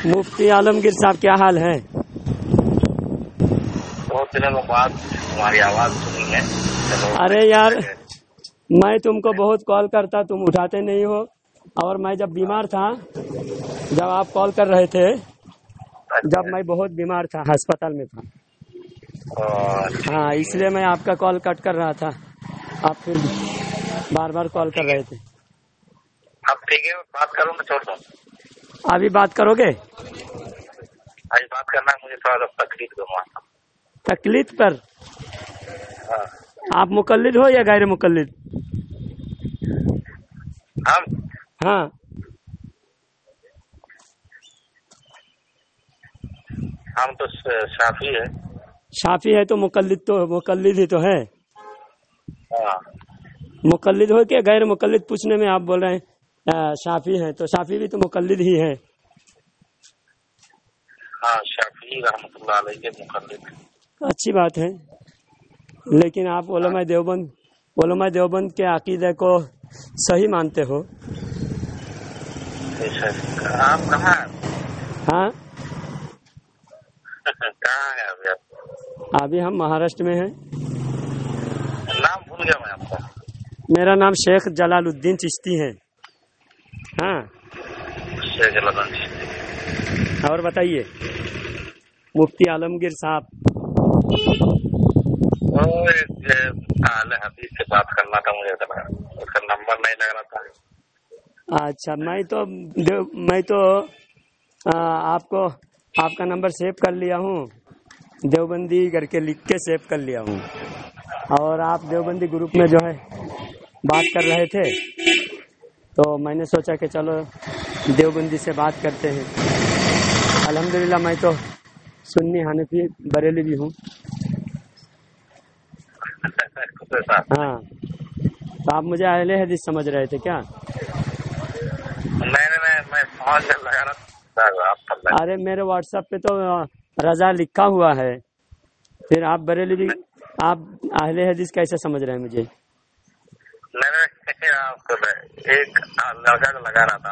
मुफ्ती आलमगीर साहब क्या हाल है? बहुत दिनों बाद तुम्हारी आवाज सुनी है। अरे यार, मैं तुमको बहुत कॉल करता, तुम उठाते नहीं हो। और मैं जब बीमार था, जब आप कॉल कर रहे थे, जब मैं बहुत बीमार था, अस्पताल में था। हाँ, इसलिए मैं आपका कॉल कट कर रहा था। आप फिर बार बार कॉल कर रहे थे। अब ठीक है, बात करूँ मैं छोड़ दूँ? अभी बात करोगे? आज बात करना है, मुझे थोड़ा सा तकलीफ दूंगा। तकलीफ पर? हाँ। आप मुकल्लिद हो या गैर मुकल्लिद? हाँ, हम तो शाफी है। शाफी है तो मुकल्लिद ही तो है। हाँ। मुकल्लिद हो क्या गैर मुकल्लिद पूछने में आप बोल रहे हैं शाफी है, तो शाफी भी तो मुकल्लिद ही है। हाँ, शाफी रहमतुल्लाह अलैह के मुकल्लिद। अच्छी बात है, लेकिन आप उलमाए देवबंद के अकीदे को सही मानते हो? आप कहाँ हैं? हाँ, कहाँ है अभी आप? अभी हम महाराष्ट्र में हैं। नाम भूल गया मैं आपका। मेरा नाम शेख जलालुद्दीन चिश्ती है। हाँ, शेख जलालुद्दीन चिश्ती। और बताइए मुफ्ती आलमगीर साहब। हदीस से बात करना था मुझे, उसका नंबर नहीं लग रहा था। अच्छा, मैं तो आपका नंबर सेव कर लिया हूँ, देवबंदी करके लिख के सेव कर लिया हूँ। और आप देवबंदी ग्रुप में जो है बात कर रहे थे, तो मैंने सोचा कि चलो देवबंदी से बात करते हैं। अल्हम्दुलिल्लाह मैं तो सुन्नी हनफी बरेली भी हूँ। हाँ, तो आप मुझे अहले हदीस समझ रहे थे क्या? नहीं, मैं समझ लगा रहा था। अरे मेरे व्हाट्सएप पे तो रजा लिखा हुआ है, फिर आप बरेली भी, आप अहले हदीस कैसे समझ रहे हैं मुझे? नहीं, एक लड़का को लगा रहा था।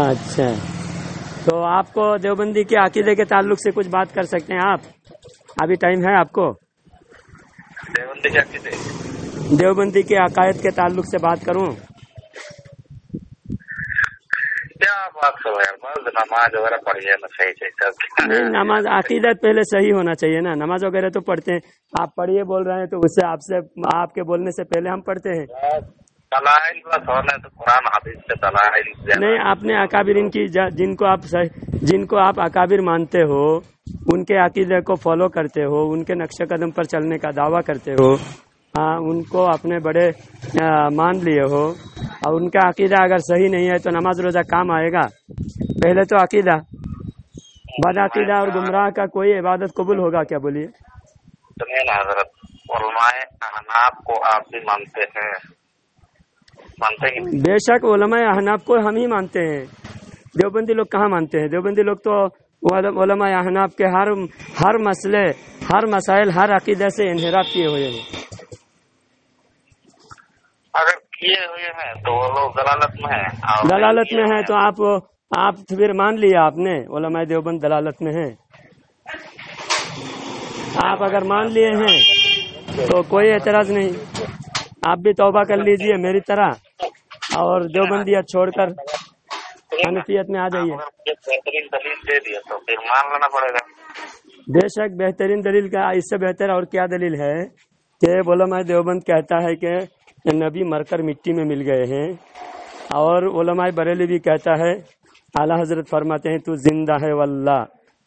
अच्छा, तो आपको देवबंदी के अकीदे के ताल्लुक से कुछ बात कर सकते हैं आप? अभी टाइम है आपको? देवबंदी के अकीदे, देवबंदी के अकायद के ताल्लुक से बात करूं? क्या बात करो यार, बस नमाज वगैरह पढ़िए ना सही से। नहीं, नमाज अकीदत पहले सही होना चाहिए ना। नमाज वगैरह तो पढ़ते हैं, आप पढ़िए बोल रहे हैं तो उससे आपके बोलने से पहले हम पढ़ते हैं। दलाइल बस होने तो कुरान हदीस से दलाइल नहीं, आपने अकाबिरीन की जिनको आप अकाबिर मानते हो, उनके अकीदे को फॉलो करते हो, उनके नक्शे कदम पर चलने का दावा करते हो, हाँ, उनको अपने बड़े मान लिए हो, और उनका अकीदा अगर सही नहीं है तो नमाज रोजा काम आएगा? पहले तो अकीदा, बद अकीदा और गुमराह का कोई इबादत कबूल होगा क्या? बोलिए। सुनिए ना हजरत, उलमाए अहनाफ को आप भी मानते हैं? मानते हैं? बेशक उलमाए अहनाफ को हम ही मानते हैं। देवबंदी लोग कहाँ मानते हैं? देवबंदी लोग तो उलमाए अहनाफ के हर मसले, हर मसाइल, हर अकीदे से इन्हिराफ किए हुए हैं। अगर किए हुए हैं तो वो लोग दलालत में हैं। दलालत में है तो आप फिर मान लिया आपने उलमाए देवबंद दलालत में है। आप अगर मान लिए हैं तो कोई एतराज नहीं, आप भी तौबा कर लीजिए मेरी तरह, और देवबंदियत छोड़कर हनफियत में आ जाइए। बेहतरीन दलील दे दिया तो फिर मान लेना पड़ेगा। बेशक बेहतरीन दलील का, इससे बेहतर और क्या दलील है कि उलमाए देवबंद कहता है कि नबी मरकर मिट्टी में मिल गए हैं, और उलमाए बरेली भी कहता है, आला हजरत फरमाते हैं, तू जिंदा है वल्लाह,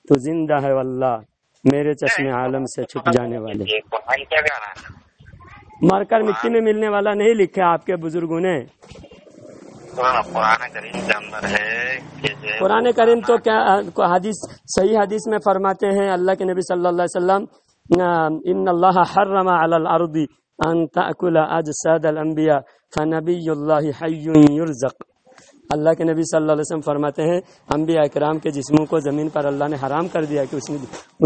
तू जिंदा है वल्लाह, मेरे चश्मे आलम से छुप जाने वाले। मरकर मिट्टी में मिलने वाला नहीं लिखा आपके बुजुर्गों ने। कुरान करीम के अंदर है। कुरान करीम तो क्या हदीस, सही हदीस में फरमाते हैं अल्लाह के नबी सल्लल्लाहु अलैहि वसल्लम, इन्नल्लाह हर्रमा अलल अर्दी अन ताकुला अजसादल अंबिया फनबियुल्लाहि हय्युन युरज़क़। अल्लाह के नबी सल्लल्लाहु अलैहि वसल्लम फरमाते हैं, अंबिया इकराम के जिस्मों को जमीन पर अल्लाह ने हराम कर दिया कि उसमें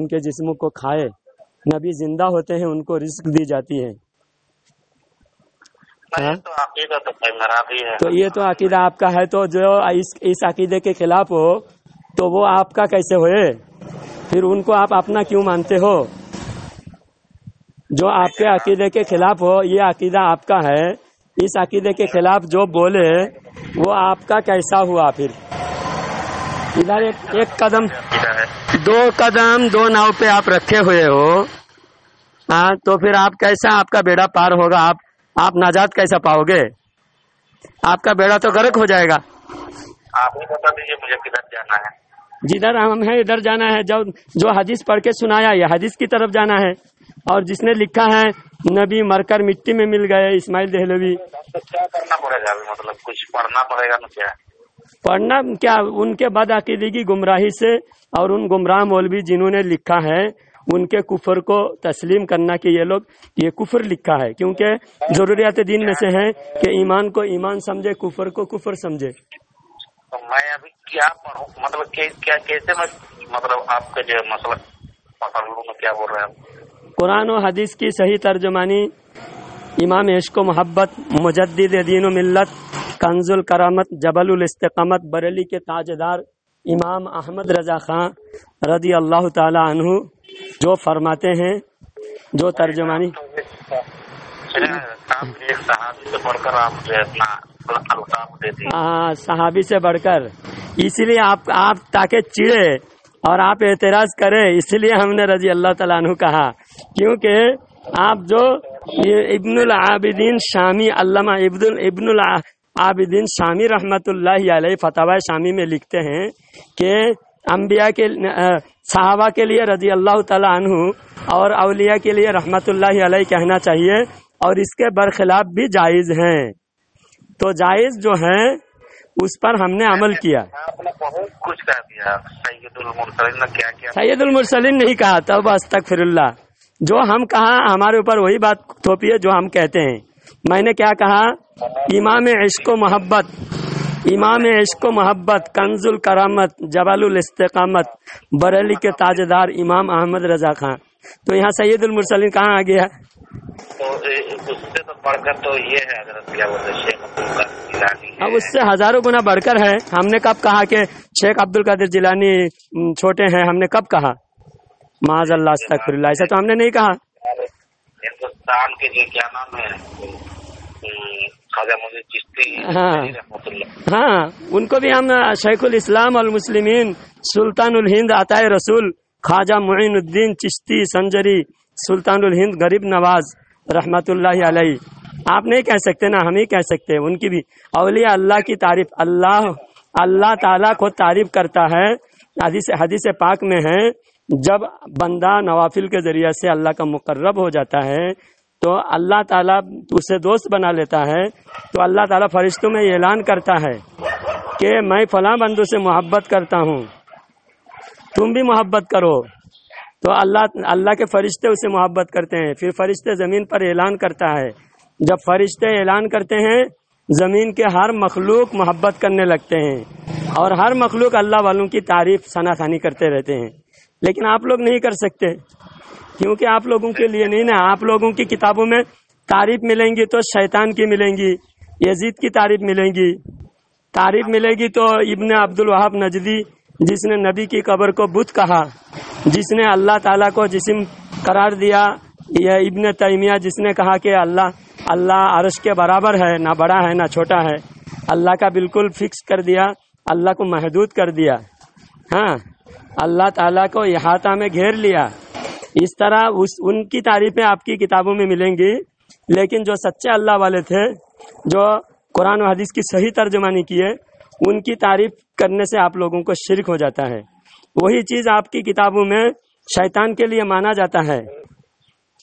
उनके जिस्मों को खाए। नबी जिंदा होते हैं, उनको रिस्क दी जाती है। हाँ? तो अकीदा तो मेरा भी है। तो ये तो अकीदा आपका है, तो जो इस अकीदे के खिलाफ हो تو وہ آپ کا کیسے ہوئے؟ پھر ان کو آپ اپنا کیوں مانتے ہو؟ جو آپ کے عقیدے کے خلاف ہو، یہ عقیدہ آپ کا ہے، اس عقیدے کے خلاف جو بولے وہ آپ کا کیسا ہوا؟ پھر ادھر ایک قدم دو قدم دو ناؤ پہ آپ رکھے ہوئے ہو، ہاں، تو پھر آپ کیسا، آپ کا بیڑا پار ہوگا؟ آپ نجات کیسا پاؤ گے؟ آپ کا بیڑا تو غرق ہو جائے گا۔ آپ ہی بتا دیجیے مجھے کدھر جانا ہے؟ جدھر ہم ہیں ادھر جانا ہے۔ جو حدیث پڑھ کے سنایا یہ حدیث کی طرف جانا ہے، اور جس نے لکھا ہے نبی مر کر مٹی میں مل گئے، اسماعیل دہلوی، تو کیا کرنا پڑے گا؟ مطلب کچھ پڑھنا پڑے گا نا؟ کیا پڑھنا کیا؟ ان کے بد عقیدگی گمراہی سے، اور ان گمراہ مولوی جنہوں نے لکھا ہے ان کے کفر کو تسلیم کرنا کہ یہ لوگ یہ کفر لکھا ہے، کیونکہ ضروریات دین میں سے ہے کہ ایمان کو ایمان سمجھے، کفر کو کفر سمجھے۔ تو میں ابھی کیا پڑھوں؟ مطلب کیسے میں مطلب آپ کے جو مسئلہ پکڑ لوں میں؟ کیا بول رہے ہیں؟ قرآن و حدیث کی صحیح ترجمانی امام عشق و محبت، مجدد دین و ملت، کنز الکرامت، جبل الاستقامت، بریلی کے تاجدار امام احمد رضا خان رضی اللہ تعالی عنہ جو فرماتے ہیں، جو ترجمانی ایک صحابی سے پڑھ کر آپ جو ہے اپنا القاب دیتے ہیں۔ صحابی سے بڑھ کر، اسی لیے آپ تاکہ چڑے اور آپ اعتراض کریں، اس لیے ہم نے رضی اللہ تعالیٰ عنہ کہا، کیونکہ آپ جو ابن العابدین شامی، علامہ ابن العابدین شامی رحمت اللہ علیہ فتاوی شامی میں لکھتے ہیں کہ انبیاء کے صحابہ کے لیے رضی اللہ تعالیٰ عنہ اور اولیاء کے لیے رحمت اللہ علیہ کہنا چاہیے، اور اس کے برخلاف بھی جائز ہیں۔ تو جائز جو ہیں اس پر ہم نے عمل کیا۔ آپ نے بہت کچھ کہہ دیا۔ سید المرسلین نے کیا کیا؟ سید المرسلین نہیں کہا، تب استغفر اللہ۔ جو ہم کہا ہمارے اوپر وہی بات تھوپی ہے جو ہم کہتے ہیں۔ میں نے کیا کہا؟ امام عشق و محبت، امام عشق و محبت، کنز الکرامت، جبل الاستقامت، بریلی کے تاجدار امام احمد رضا خان۔ تو یہاں سید المرسلین کہاں آ گیا؟ تو اس سے تو بڑھ کر تو یہ ہے حضرت کیا بولتے ہیں شیخ عبد القادر جیلانی۔ اب اس سے ہزاروں گنا بڑھ کر ہے۔ ہم نے کب کہا کہ شیخ عبد القادر جیلانی چھوٹے ہیں؟ ہم نے کب کہا؟ معاذ اللہ، استغفر اللہ، ایسا تو ہم نے نہیں کہا۔ ہندوستان کے جو کیا نام ہے خواجہ معین چشتی، ہاں، ان کو بھی ہم شیخ الاسلام المسلمین سلطان الہند عطا رسول خواجہ معین الدین چشتی سنجری سلطان الہند غریب نواز رحمت اللہ علیہ، آپ نہیں کہہ سکتے نا، ہم ہی کہہ سکتے ہیں۔ ان کی بھی اولیاء اللہ کی تعریف، اللہ تعالیٰ کو تعریف کرتا ہے۔ حدیث پاک میں ہے جب بندہ نوافل کے ذریعے سے اللہ کا مقرب ہو جاتا ہے تو اللہ تعالیٰ اسے دوست بنا لیتا ہے، تو اللہ تعالیٰ فرشتوں میں اعلان کرتا ہے کہ میں فلاں بندوں سے محبت کرتا ہوں، تم بھی محبت کرو۔ تو اللہ کے فرشتے اسے محبت کرتے ہیں، پھر فرشتے زمین پر اعلان کرتا ہے۔ جب فرشتے اعلان کرتے ہیں زمین کے ہر مخلوق محبت کرنے لگتے ہیں، اور ہر مخلوق اللہ والوں کی تعریف ثنا خوانی کرتے رہتے ہیں۔ لیکن آپ لوگ نہیں کر سکتے، کیونکہ آپ لوگوں کے لیے نہیں نا۔ آپ لوگوں کی کتابوں میں تعریف ملیں گی تو شیطان کی ملیں گی، یزید کی تعریف ملیں گی، تعریف ملے گی تو ابن عبد الوہاب نجدی جس نے نبی کی قبر کو بت کہا، جس نے اللہ تعالیٰ کو جسم قرار دیا، یا ابن تیمیہ جس نے کہا کہ اللہ عرش کے برابر ہے، نہ بڑا ہے نہ چھوٹا ہے، اللہ کا بالکل فکس کر دیا، اللہ کو محدود کر دیا، ہاں، اللہ تعالیٰ کو احاطہ میں گھیر لیا۔ اس طرح ان کی تعریفیں آپ کی کتابوں میں ملیں گی، لیکن جو سچے اللہ والے تھے، جو قرآن و حدیث کی صحیح ترجمانی کی ہے، ان کی تعریف کرنے سے آپ لوگوں کو شرک ہو جاتا ہے۔ وہی چیز آپ کی کتابوں میں شیطان کے لیے مانا جاتا ہے۔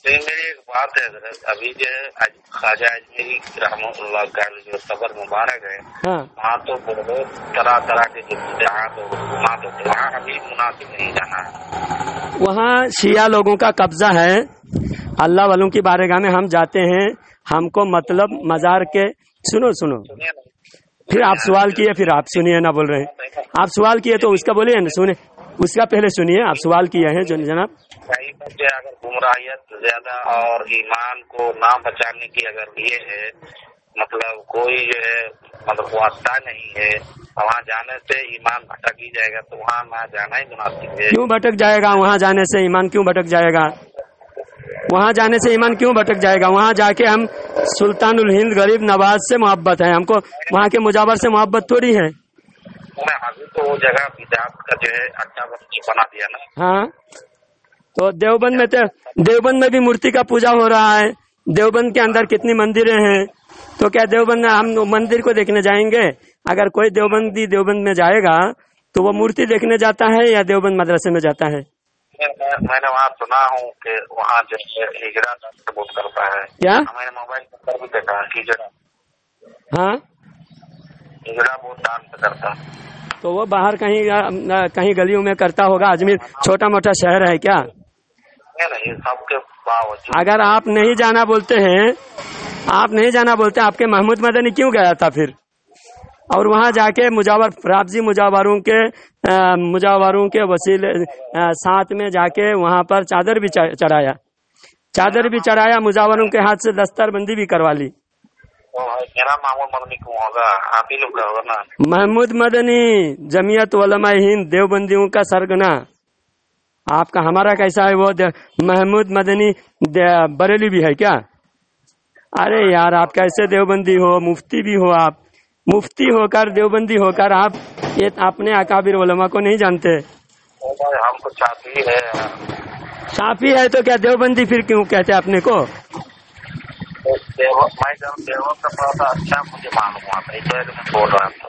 میری ایک بات ہے حضرت، ابھی جو ہے خواجہ اجمیری رحمۃ اللہ کا جو قبر مبارک ہے، وہاں تو بہت طرح طرح کے جو بدعات ہوتے ہیں، وہاں ابھی مناسب نہیں جانا ہے۔ وہاں شیعہ لوگوں کا قبضہ ہے، اللہ والوں کی بارگاہ میں ہم جاتے ہیں، ہم کو مطلب مزار کے سنو پھر آپ سوال کیے، پھر آپ سنیے، نہ بول رہے ہیں آپ سوال کیے تو اس کا بولیے نا، سنیں اس کا پہلے سنیے، آپ سوال کیے ہیں جناب۔ کئی بچے اگر گمراہیت زیادہ اور ایمان کو نہ بچانے کی اگر یہ ہے मतलब कोई जो है मतलब वास्ता नहीं है, वहाँ जाने से ईमान भटक ही जाएगा, तो वहाँ ना जाना ही मुनासिब है। क्यों भटक जाएगा? वहाँ जाने से ईमान क्यों भटक जाएगा? वहाँ जाने से ईमान क्यों भटक जाएगा? वहाँ जाके हम सुल्तानुल हिंद गरीब नवाज से मोहब्बत है, हमको वहाँ के मुजावर से मोहब्बत थोड़ी है। अभी तो वो जगह बिदात का जो है अच्छा बना दिया ना। हाँ, तो देवबंद में भी मूर्ति का पूजा हो रहा है। देवबंद के अंदर कितनी मंदिरें हैं, तो क्या देवबंद में हम मंदिर को देखने जाएंगे? अगर कोई देवबंदी देवबंद में जाएगा तो वो मूर्ति देखने जाता है या देवबंद मदरसे में जाता है? मैंने वहाँ सुना हूँ कि वहाँ जो हिजरा बहुत करता है। क्या? मैंने मोबाइल पर भी देखा हिजरा। हाँ, हिजरा बहुत दान करता है। तो वो बाहर कहीं गलियों में करता होगा। अजमेर छोटा मोटा शहर है क्या? नहीं, सबके बावजूद अगर आप नहीं जाना बोलते हैं, आपके महमूद मदनी क्यों गया था फिर? और वहाँ जाके राबजी मुजावरों के वसीले साथ में जाके वहाँ पर चादर भी चढ़ाया, मुजावरों के हाथ से दस्तरबंदी भी करवा ली। मेरा महमूद मदनी क्यों होगा? आप ही लोग का होगा ना। महमूद मदनी जमीयत उलमा हिंद देवबंदियों का सरगना। आपका हमारा कैसा है? वो महमूद मदनी बरेली भी है क्या? अरे यार, आप कैसे देवबंदी हो? मुफ्ती भी हो आप, मुफ्ती होकर देवबंदी होकर आप ये अपने अकाबिर उलमा को नहीं जानते। हम तो शाफी है। शाफी है तो क्या देवबंदी फिर क्यों कहते अपने को? देवों का थोड़ा अच्छा मुझे मालूम हुआ था, इसलिए मैं बोल रहा था।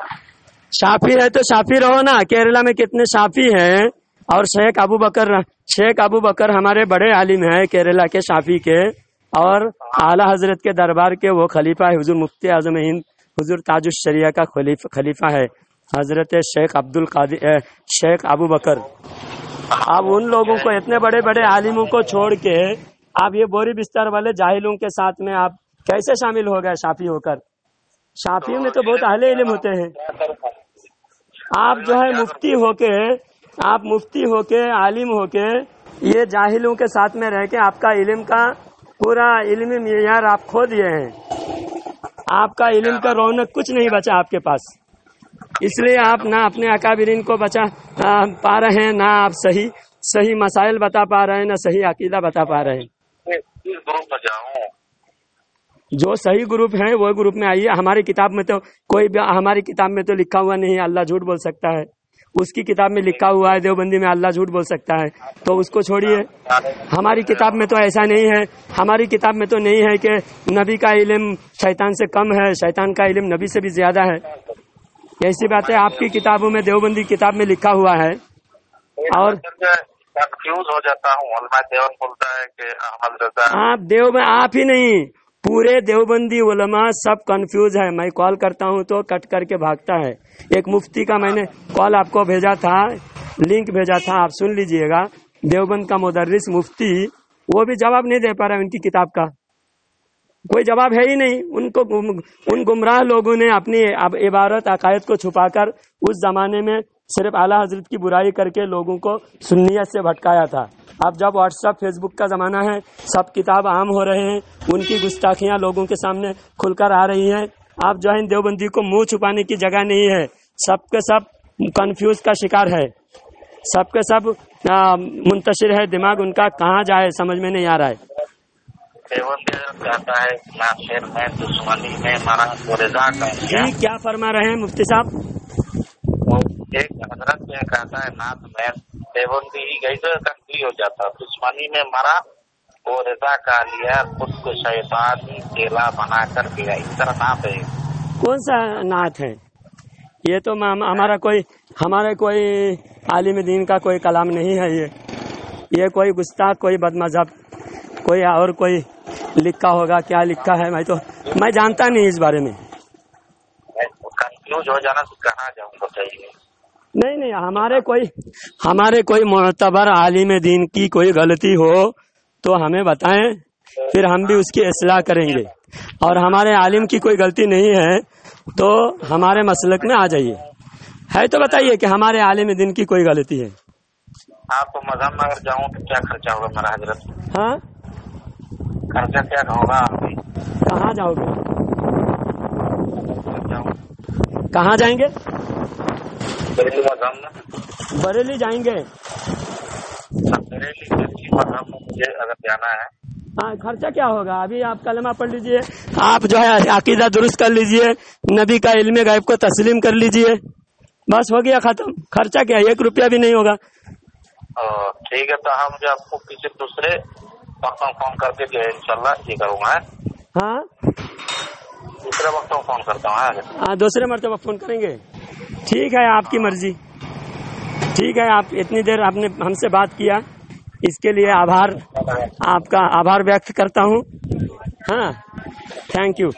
शाफी है तो शाफी रहो ना। केरला में कितने शाफी हैं। और शेख अबू बकर हमारे बड़े आलिम हैं केरला के शाफी के, और आला हजरत के दरबार के वो खलीफा है, हुजूर मुफ्ती आजम हिंद हुजूर ताजुश शरिया का खलीफा है हजरत शेख अबू बकर। अब उन लोगों को, इतने बड़े बड़े आलिमों को छोड़ के आप ये बोरी बिस्तर वाले जाहिलों के साथ में आप कैसे शामिल हो गए शाफी होकर? शाफियों में तो बहुत अहले इल्म होते हैं। आप जो है मुफ्ती होके आलिम होके ये जाहिलों के साथ में रह के आपका इल्म का पूरा इल्मी मियार आप खो दिए हैं। आपका इल्म का रौनक कुछ नहीं बचा आपके पास। इसलिए आप ना अपने अकाबिरीन को बचा पा रहे हैं, ना आप सही मसाइल बता पा रहे हैं, ना सही अकीदा बता पा रहे हैं। ग्रुप में जाऊं? जो सही ग्रुप है वो ग्रुप में आइए। हमारी किताब में तो लिखा हुआ नहीं है अल्लाह झूठ बोल सकता है। उसकी किताब में लिखा हुआ है देवबंदी में अल्लाह झूठ बोल सकता है, तो उसको छोड़िए। हमारी किताब में तो ऐसा नहीं है। हमारी किताब में तो नहीं है कि नबी का इल्म शैतान से कम है, शैतान का इल्म नबी से भी ज्यादा है। ऐसी बात है आपकी किताबों में, देवबंदी किताब में लिखा हुआ है। और कंफ्यूज हो जाता हूँ। देवन बोलता है कि आप ही नहीं, पूरे देवबंदी उलमा सब कंफ्यूज है। मैं कॉल करता हूँ तो कट करके भागता है। एक मुफ्ती का मैंने कॉल आपको भेजा था, लिंक भेजा था, आप सुन लीजिएगा। देवबंद का मुदर्रिस मुफ्ती, वो भी जवाब नहीं दे पा रहा है। उनकी किताब का कोई जवाब है ही नहीं। उन गुमराह लोगों ने अपनी इबारत अकायद को छुपाकर उस जमाने में सिर्फ आला हजरत की बुराई करके लोगों को सुन्नियत से भटकाया था। अब जब व्हाट्सएप फेसबुक का जमाना है, सब किताब आम हो रहे हैं, उनकी गुस्ताखियां लोगों के सामने खुलकर आ रही हैं। आप जो है देवबंदी को मुंह छुपाने की जगह नहीं है। सबके सब कंफ्यूज का शिकार है, सबके सब मुंतशिर है। दिमाग उनका कहाँ जाए समझ में नहीं आ रहा है। कहता है नासिर में दुश्मनी में मारा गुरेजा का। जी क्या फरमा रहे हैं मुफ्ती साहब? एक हजरत में कहता है नाथ में देवबंदी ही गई तो कंफ्यूज हो जाता, दुश्मनी में मारा वो रजा का लिया, खुद को शैतानी चेला बनाकर दिया। इस तरह नाथ है। कौन सा नाथ है ये? तो हमारे कोई आलिम दीन का कोई कलाम नहीं है ये कोई गुस्ताख, कोई बदमज़हब, कोई लिखा होगा। क्या लिखा है मैं जानता नहीं इस बारे में। कंफ्यूज हो जाना तो कहाँ जाऊँ बताइए। नहीं, हमारे कोई मुअतबर आलिम दीन की कोई गलती हो तो हमें बताएं, फिर हम भी उसकी इस्लाह करेंगे। और हमारे आलिम की कोई गलती नहीं है तो हमारे मसलक में आ जाइए। है तो बताइए कि हमारे आलिम दीन की कोई गलती है। आपको मजहब में अगर जाऊँ तो क्या खर्चा होगा मेरा हजरत? हाँ, खर्चा क्या होगा? कहाँ जाओगे? کہاں جائیں گے؟ بریلی مذہب میں. بریلی جائیں گے. بریلی مذہب میں مجھے اگر جانا ہے. ہاں خرچہ کیا ہوگا؟ ابھی آپ کلمہ پڑھ لیجئے, آپ جو ہے عقیدہ درست کر لیجئے, نبی کا علم غیب کو تسلیم کر لیجئے, بس ہو گیا ختم. خرچہ کیا, 1 روپیہ بھی نہیں ہوگا. ٹھیک ہے, تو ہم جو آپ کو کسی دوسرے وقت میں فون کر کے جو ہے انشاءاللہ یہ کروں گا. ہاں دوسرے وقت میں فون کرتا ہوں. ہاں دوسرے مرتبہ فون کریں گے. ٹھیک ہے, آپ کی مرضی. ٹھیک ہے, آپ اتنی دیر آپ نے ہم سے بات کیا, اس کے لیے آپ کا آبھار ویکت کرتا ہوں. ہاں, تھینک یو.